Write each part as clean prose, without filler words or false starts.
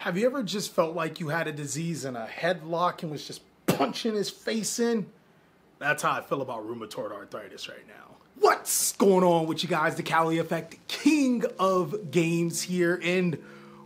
Have you ever just felt like you had a disease in a headlock and was just punching his face in? That's how I feel about rheumatoid arthritis right now. What's going on with you guys? TheCaliEffect, king of games here, and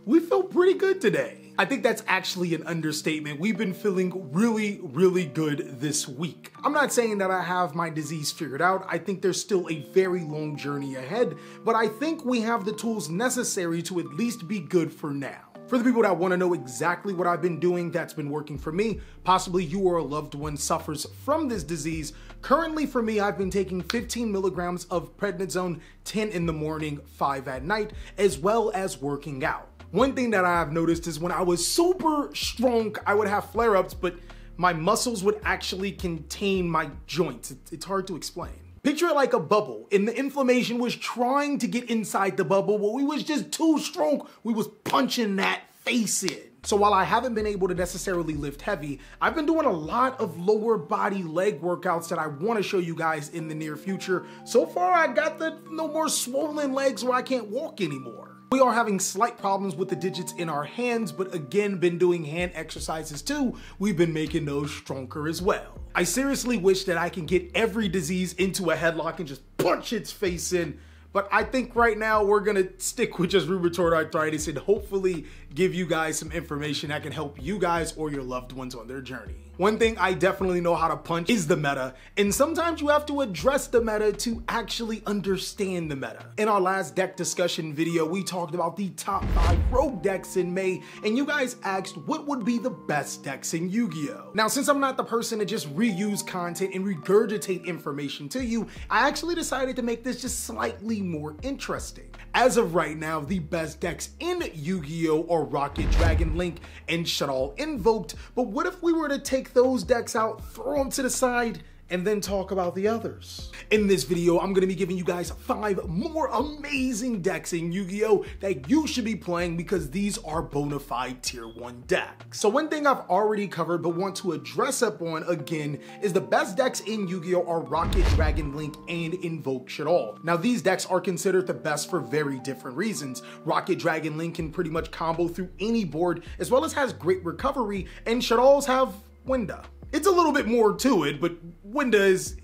we feel pretty good today. I think that's actually an understatement. We've been feeling really good this week. I'm not saying that I have my disease figured out. I think there's still a very long journey ahead, but I think we have the tools necessary to at least be good for now. For the people that want to know exactly what I've been doing that's been working for me, possibly you or a loved one suffers from this disease. Currently for me, I've been taking 15 milligrams of prednisone, 10 in the morning, 5 at night, as well as working out. One thing that I've noticed is when I was super strong, I would have flare-ups, but my muscles would actually contain my joints. It's hard to explain. Picture it like a bubble, and the inflammation was trying to get inside the bubble, but we was just too strong. We was punching that face in. So while I haven't been able to necessarily lift heavy, I've been doing a lot of lower body leg workouts that I want to show you guys in the near future. So far, I got the no more swollen legs where I can't walk anymore. We are having slight problems with the digits in our hands, but again, been doing hand exercises too. We've been making those stronger as well. I seriously wish that I can get every disease into a headlock and just punch its face in, but I think right now we're gonna stick with just rheumatoid arthritis and hopefully give you guys some information that can help you guys or your loved ones on their journey. One thing I definitely know how to punch is the meta, and sometimes you have to address the meta to actually understand the meta. In our last deck discussion video, we talked about the top 5 rogue decks in May, and you guys asked what would be the best decks in Yu-Gi-Oh! Now, since I'm not the person to just reuse content and regurgitate information to you, I actually decided to make this just slightly more interesting. As of right now, the best decks in Yu-Gi-Oh! Are Rocket, Dragon, Link, and Shaddoll Invoked, but what if we were to take those decks out, throw them to the side, and then talk about the others? In this video, I'm gonna be giving you guys 5 more amazing decks in Yu-Gi-Oh! That you should be playing because these are bona fide tier 1 decks. So one thing I've already covered but want to address up on again is the best decks in Yu-Gi-Oh! Are Rocket, Dragon, Link, and Invoke Shaddoll. Now these decks are considered the best for very different reasons. Rocket, Dragon, Link can pretty much combo through any board as well as has great recovery, and Shaddolls have Winda. It's a little bit more to it, but Winda's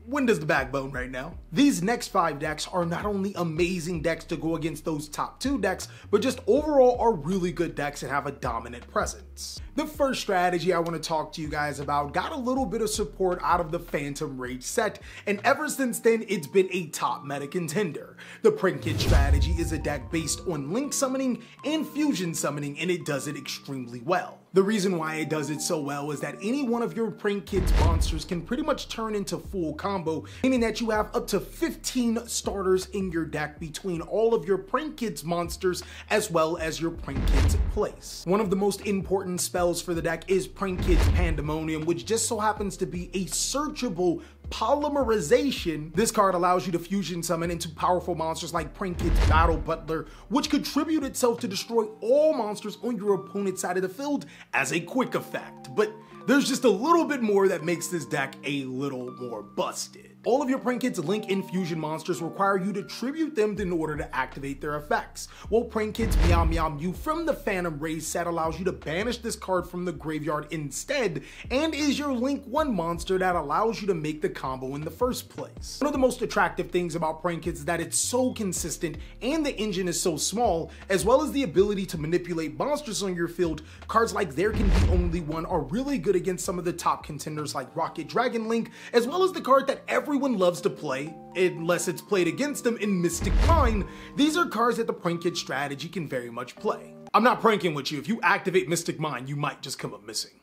the backbone right now. These next 5 decks are not only amazing decks to go against those top 2 decks, but just overall are really good decks and have a dominant presence. The first strategy I want to talk to you guys about got a little bit of support out of the Phantom Rage set, and ever since then it's been a top meta contender. The Prank Kid strategy is a deck based on Link summoning and fusion summoning, and it does it extremely well. The reason why it does it so well is that any one of your Prank Kids monsters can pretty much turn into full combo, meaning that you have up to 15 starters in your deck between all of your Prank Kids monsters as well as your Prank Kids place. One of the most important spells for the deck is Prank Kids Pandemonium, which just so happens to be a searchable polymerization. This card allows you to fusion summon into powerful monsters like Prank Kid's Battle Butler, which contribute itself to destroy all monsters on your opponent's side of the field as a quick effect. But there's just a little bit more that makes this deck a little more busted. All of your Prank Kids Link Infusion monsters require you to tribute them in order to activate their effects. While Prank Kids Meow Meow Mew from the Phantom Rage set allows you to banish this card from the graveyard instead, and is your Link 1 monster that allows you to make the combo in the first place. One of the most attractive things about Prank Kids is that it's so consistent and the engine is so small, as well as the ability to manipulate monsters on your field. Cards like There Can Be Only One are really good against some of the top contenders like Rocket, Dragon, Link, as well as the card that everyone loves to play, unless it's played against them, in Mystic Mine. These are cards that the Prank Kid strategy can very much play. I'm not pranking with you. If you activate Mystic Mine, you might just come up missing.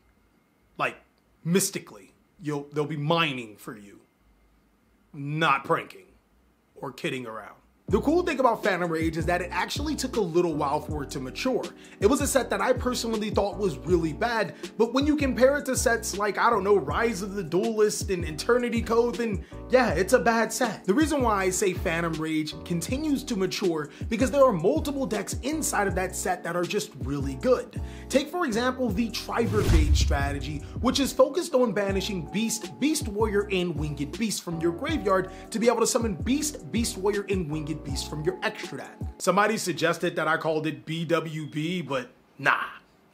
Like, mystically. They'll be mining for you. Not pranking or kidding around. The cool thing about Phantom Rage is that it actually took a little while for it to mature. It was a set that I personally thought was really bad, but when you compare it to sets like, I don't know, Rise of the Duelist and Eternity Code, then yeah, it's a bad set. The reason why I say Phantom Rage continues to mature because there are multiple decks inside of that set that are just really good. Take for example the Tri-Brigade strategy, which is focused on banishing Beast, Beast Warrior, and Winged Beast from your graveyard to be able to summon Beast, Beast Warrior, and Winged Beast from your extra deck. Somebody suggested that I called it BWB, but nah,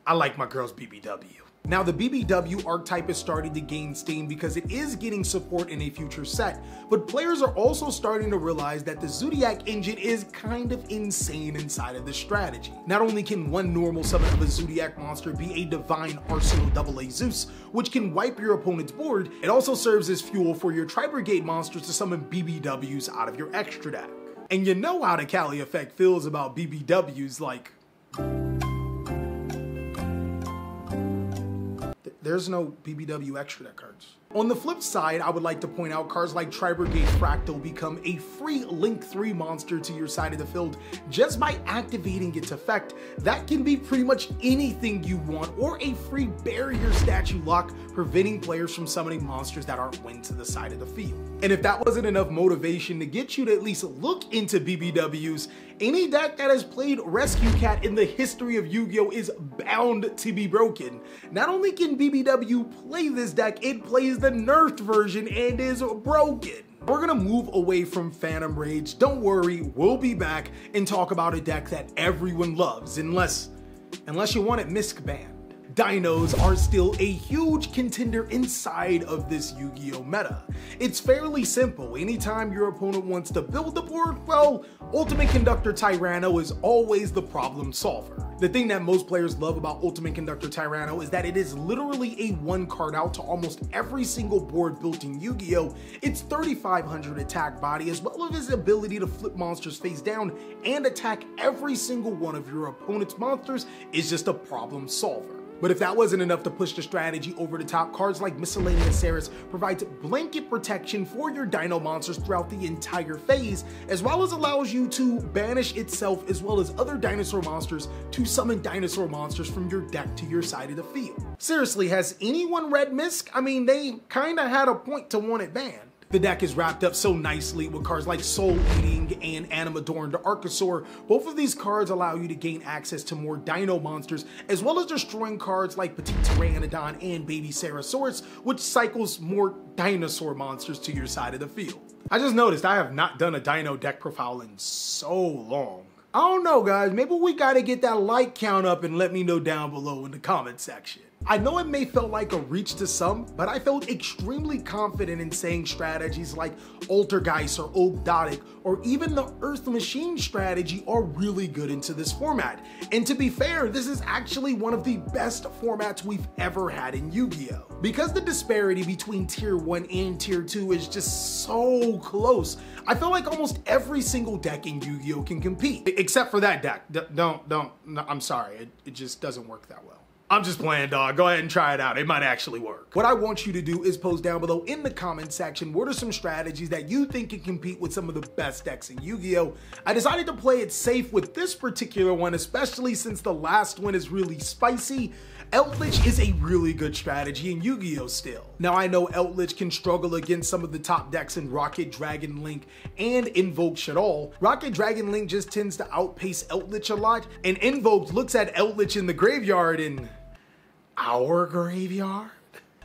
I like my girl's BBW. Now, the BBW archetype is starting to gain steam because it is getting support in a future set, but players are also starting to realize that the Zodiac engine is kind of insane inside of the strategy. Not only can one normal summon of a Zodiac monster be a Divine Arsenal AA Zeus, which can wipe your opponent's board, it also serves as fuel for your Tri-Brigade monsters to summon BBWs out of your extra deck. And you know how the TheCaliEffect feels about BBWs, like... There's no BBW extra deck cards. On the flip side, I would like to point out cards like Tri-Brigade Fractal become a free Link 3 monster to your side of the field just by activating its effect. That can be pretty much anything you want, or a free barrier statue lock preventing players from summoning monsters that aren't win to the side of the field. And if that wasn't enough motivation to get you to at least look into BBWs, any deck that has played Rescue Cat in the history of Yu-Gi-Oh! Is bound to be broken. Not only can BBW play this deck, it plays the nerfed version and is broken. We're gonna move away from Phantom Rage. Don't worry, we'll be back and talk about a deck that everyone loves, unless you want it misc banned. Dinos are still a huge contender inside of this Yu-Gi-Oh! Meta. It's fairly simple. Anytime your opponent wants to build the board, well, Ultimate Conductor Tyranno is always the problem solver. The thing that most players love about Ultimate Conductor Tyranno is that it is literally a one card out to almost every single board built in Yu-Gi-Oh! Its 3500 attack body, as well as his ability to flip monsters face down and attack every single one of your opponent's monsters, is just a problem solver. But if that wasn't enough to push the strategy over the top, cards like Miscellaneous Ceres provides blanket protection for your Dino monsters throughout the entire phase, as well as allows you to banish itself as well as other dinosaur monsters to summon dinosaur monsters from your deck to your side of the field. Seriously, has anyone read Misc? I mean, they kinda had a point to want it banned. The deck is wrapped up so nicely with cards like Soul Eating and Animadorn to Archosaur. Both of these cards allow you to gain access to more Dino monsters, as well as destroying cards like Petite Pteranodon and Baby Sarasaurus, which cycles more dinosaur monsters to your side of the field. I just noticed I have not done a Dino deck profile in so long. I don't know, guys, maybe we gotta get that like count up and let me know down below in the comment section. I know it may feel like a reach to some, but I felt extremely confident in saying strategies like Altergeist or Ogdotic, or even the Earth Machine strategy are really good into this format. And to be fair, this is actually one of the best formats we've ever had in Yu-Gi-Oh! Because the disparity between Tier 1 and Tier 2 is just so close, I feel like almost every single deck in Yu-Gi-Oh! Can compete. Except for that deck. No, I'm sorry, it just doesn't work that well. I'm just playing, dog. Go ahead and try it out. It might actually work. What I want you to do is post down below in the comment section what are some strategies that you think can compete with some of the best decks in Yu-Gi-Oh! I decided to play it safe with this particular one, especially since the last one is really spicy. Elvish is a really good strategy in Yu-Gi-Oh! Still. Now I know Elvish can struggle against some of the top decks in Rocket, Dragon Link, and Invoke Shaddoll. Rocket Dragon Link just tends to outpace Elvish a lot, and Invoke looks at Elvish in the graveyard and our graveyard?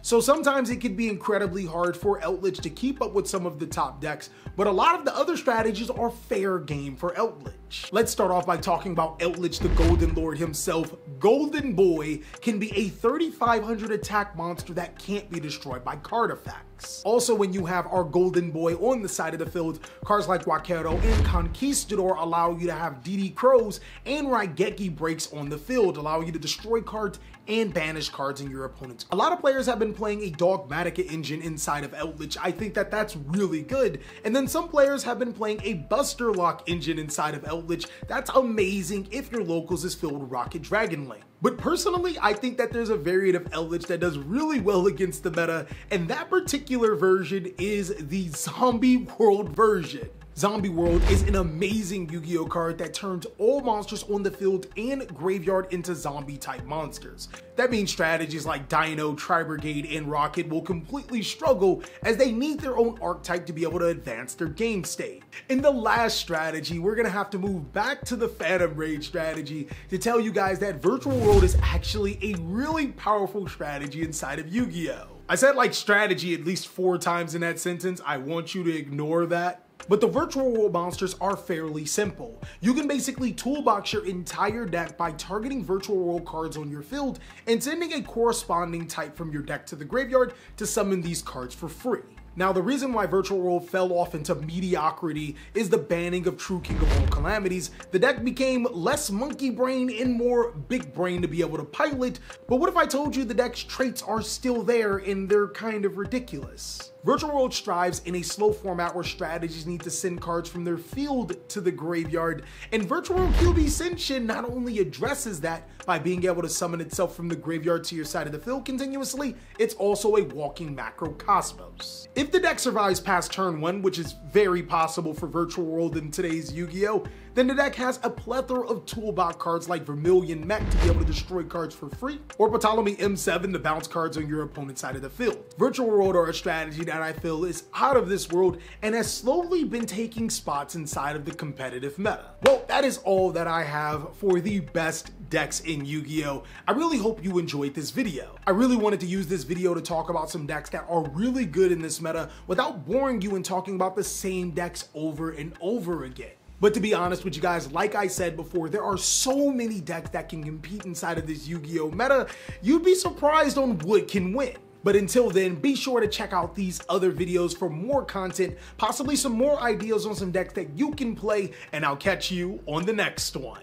So sometimes it can be incredibly hard for Elvish to keep up with some of the top decks, but a lot of the other strategies are fair game for Elvish. Let's start off by talking about Elvish, the Golden Lord himself. Golden Boy can be a 3500 attack monster that can't be destroyed by card effects. Also, when you have our Golden Boy on the side of the field, cards like Wakero and Conquistador allow you to have DD Crows and Raigeki breaks on the field, allowing you to destroy cards and banish cards in your opponent's. A lot of players have been playing a Dogmatica engine inside of Elvish. I think that that's really good. And then some players have been playing a Buster Lock engine inside of Elvish. That's amazing if your locals is filled with Rocket Dragon Link. But personally, I think that there's a variant of Elvish that does really well against the meta, and that particular version is the Zombie World version. Zombie World is an amazing Yu-Gi-Oh! Card that turns all monsters on the field and graveyard into zombie type monsters. That means strategies like Dino, Tri-Brigade, and Rocket will completely struggle as they need their own archetype to be able to advance their game state. In the last strategy, we're gonna have to move back to the Phantom Rage strategy to tell you guys that Virtual World is actually a really powerful strategy inside of Yu-Gi-Oh! I said like strategy at least 4 times in that sentence. I want you to ignore that. But the virtual world monsters are fairly simple. You can basically toolbox your entire deck by targeting virtual world cards on your field and sending a corresponding type from your deck to the graveyard to summon these cards for free. Now, the reason why Virtual World fell off into mediocrity is the banning of True King of All Calamities. The deck became less monkey brain and more big brain to be able to pilot, but what if I told you the deck's traits are still there and they're kind of ridiculous? Virtual World strives in a slow format where strategies need to send cards from their field to the graveyard, and Virtual World QB Senshin not only addresses that by being able to summon itself from the graveyard to your side of the field continuously, it's also a walking macrocosmos. If the deck survives past turn 1, which is very possible for Virtual World in today's Yu-Gi-Oh!, then the deck has a plethora of toolbox cards like Vermilion Mech to be able to destroy cards for free, or Ptolemy M7 to bounce cards on your opponent's side of the field. Virtual World are a strategy that I feel is out of this world and has slowly been taking spots inside of the competitive meta. Well, that is all that I have for the best decks in Yu-Gi-Oh! I really hope you enjoyed this video. I really wanted to use this video to talk about some decks that are really good in this meta without boring you and talking about the same decks over and over again. But to be honest with you guys, like I said before, there are so many decks that can compete inside of this Yu-Gi-Oh! Meta, you'd be surprised on what can win. But until then, be sure to check out these other videos for more content, possibly some more ideas on some decks that you can play, and I'll catch you on the next one.